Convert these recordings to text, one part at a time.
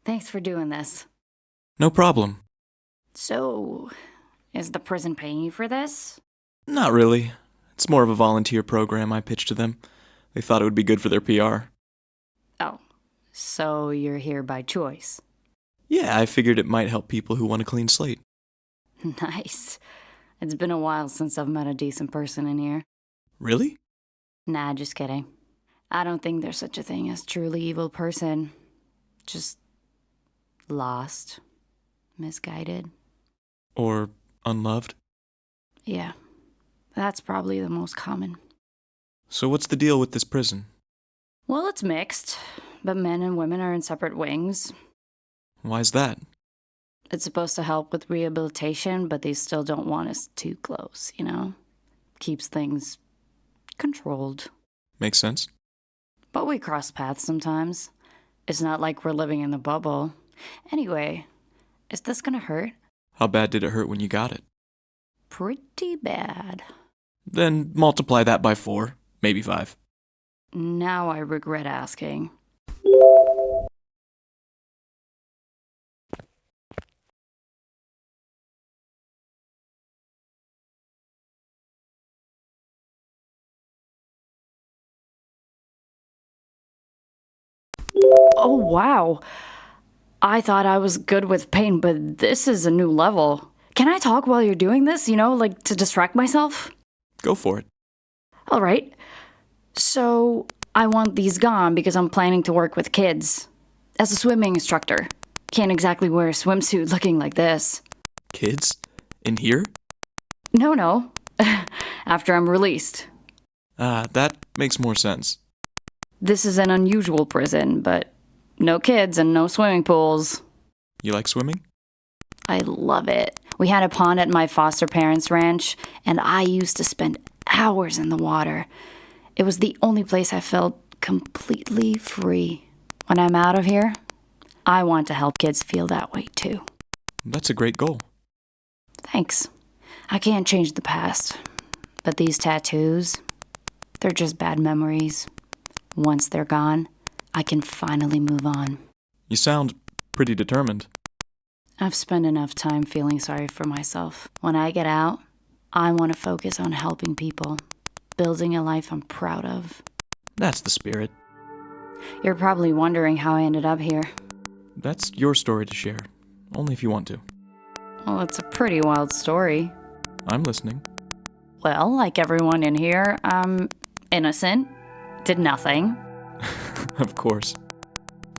Thanks for doing this. No problem. So, is the prison paying you for this? Not really. It's more of a volunteer program I pitched to them. They thought it would be good for their PR. Oh, so you're here by choice. Yeah, I figured it might help people who want a clean slate. Nice. It's been a while since I've met a decent person in here. Really? Nah, just kidding. I don't think there's such a thing as truly evil person. Just lost, misguided. Or unloved? Yeah, that's probably the most common. So what's the deal with this prison? Well, it's mixed, but men and women are in separate wings. Why's that? It's supposed to help with rehabilitation, but they still don't want us too close, you know? Keeps things controlled. Makes sense. But we cross paths sometimes. It's not like we're living in the bubble. Anyway, is this gonna hurt? How bad did it hurt when you got it? Pretty bad. Then multiply that by 4, maybe 5. Now I regret asking. Oh, wow. I thought I was good with pain, but this is a new level. Can I talk while you're doing this, like to distract myself? Go for it. All right. So, I want these gone because I'm planning to work with kids. As a swimming instructor. Can't exactly wear a swimsuit looking like this. Kids? In here? No. After I'm released. That makes more sense. This is an unusual prison, but no kids and no swimming pools. You like swimming? I love it. We had a pond at my foster parents' ranch, and I used to spend hours in the water. It was the only place I felt completely free. When I'm out of here, I want to help kids feel that way too. That's a great goal. Thanks. I can't change the past, but these tattoos, they're just bad memories. Once they're gone, I can finally move on. You sound pretty determined. I've spent enough time feeling sorry for myself. When I get out, I want to focus on helping people, building a life I'm proud of. That's the spirit. You're probably wondering how I ended up here. That's your story to share. Only if you want to. Well, it's a pretty wild story. I'm listening. Well, like everyone in here, I'm innocent. Did nothing. Of course.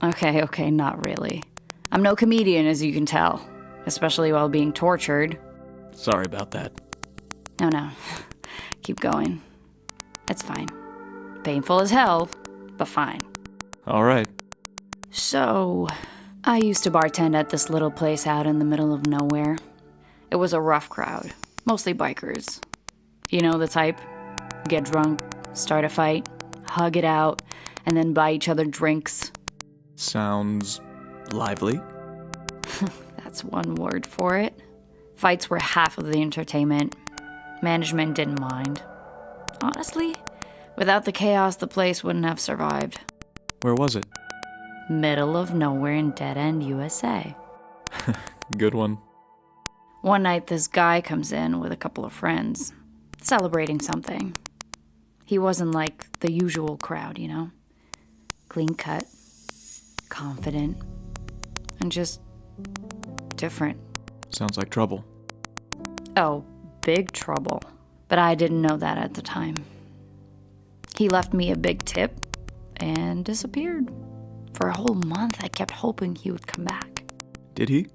Okay, not really. I'm no comedian, as you can tell. Especially while being tortured. Sorry about that. No. Keep going. It's fine. Painful as hell, but fine. All right. So, I used to bartend at this little place out in the middle of nowhere. It was a rough crowd, mostly bikers. You know the type? Get drunk, start a fight, hug it out, and then buy each other drinks. Sounds lively. That's one word for it. Fights were half of the entertainment. Management didn't mind. Honestly, without the chaos, the place wouldn't have survived. Where was it? Middle of nowhere in Dead End, USA. Good one. One night, this guy comes in with a couple of friends, celebrating something. He wasn't like the usual crowd, Clean cut, confident, and just different. Sounds like trouble. Oh, big trouble. But I didn't know that at the time. He left me a big tip and disappeared. For a whole month, I kept hoping he would come back. Did he?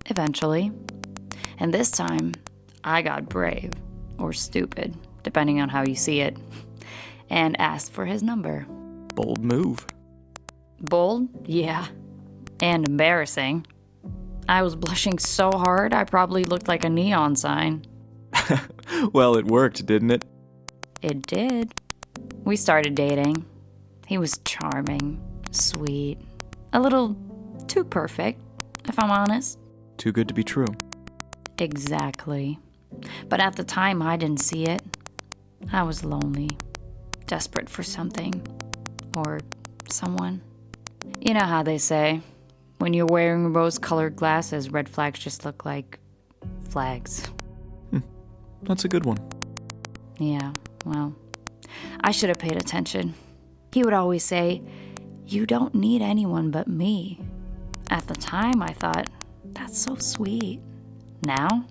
Eventually. And this time, I got brave, or stupid, depending on how you see it, and asked for his number. Bold move. Bold? Yeah. And embarrassing. I was blushing so hard, I probably looked like a neon sign. Well, it worked, didn't it? It did. We started dating. He was charming, sweet, a little too perfect, if I'm honest. Too good to be true. Exactly. But at the time, I didn't see it. I was lonely, desperate for something, or someone. You know how they say, when you're wearing rose-colored glasses, red flags just look like flags. That's a good one. Yeah, well, I should have paid attention. He would always say, "You don't need anyone but me." At the time, I thought, that's so sweet. Now,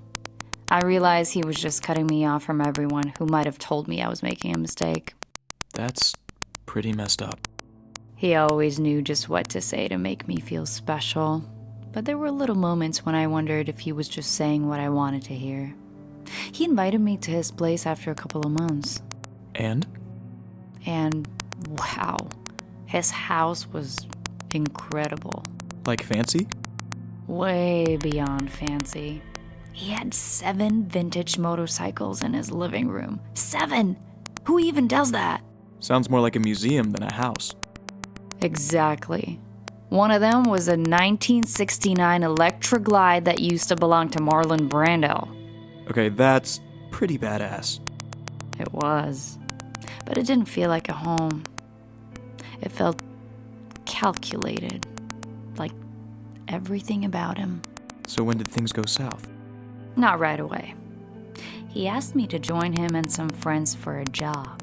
I realize he was just cutting me off from everyone who might have told me I was making a mistake. That's pretty messed up. He always knew just what to say to make me feel special, but there were little moments when I wondered if he was just saying what I wanted to hear. He invited me to his place after a couple of months. And? And wow, his house was incredible. Like fancy? Way beyond fancy. He had 7 vintage motorcycles in his living room. 7! Who even does that? Sounds more like a museum than a house. Exactly. One of them was a 1969 Electra Glide that used to belong to Marlon Brando. Okay, that's pretty badass. It was. But it didn't feel like a home. It felt calculated. Like everything about him. So when did things go south? Not right away. He asked me to join him and some friends for a job.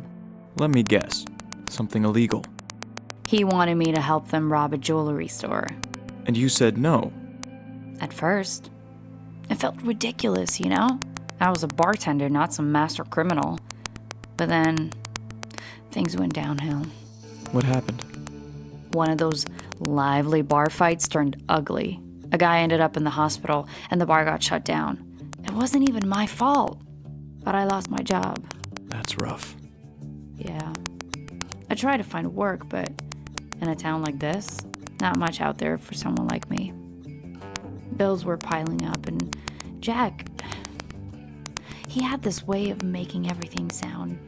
Let me guess. Something illegal. He wanted me to help them rob a jewelry store. And you said no. At first. It felt ridiculous, you know? I was a bartender, not some master criminal. But then, things went downhill. What happened? One of those lively bar fights turned ugly. A guy ended up in the hospital, and the bar got shut down. It wasn't even my fault, but I lost my job. That's rough. Yeah. I tried to find work, but in a town like this, not much out there for someone like me. Bills were piling up, and Jack, he had this way of making everything sound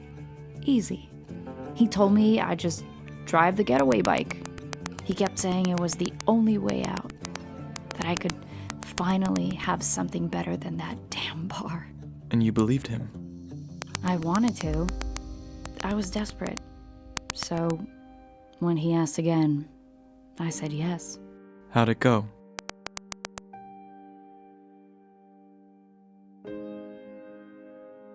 easy. He told me I'd just drive the getaway bike. He kept saying it was the only way out, that I could finally have something better than that damn bar. And you believed him? I wanted to. I was desperate. So, when he asked again, I said yes. How'd it go?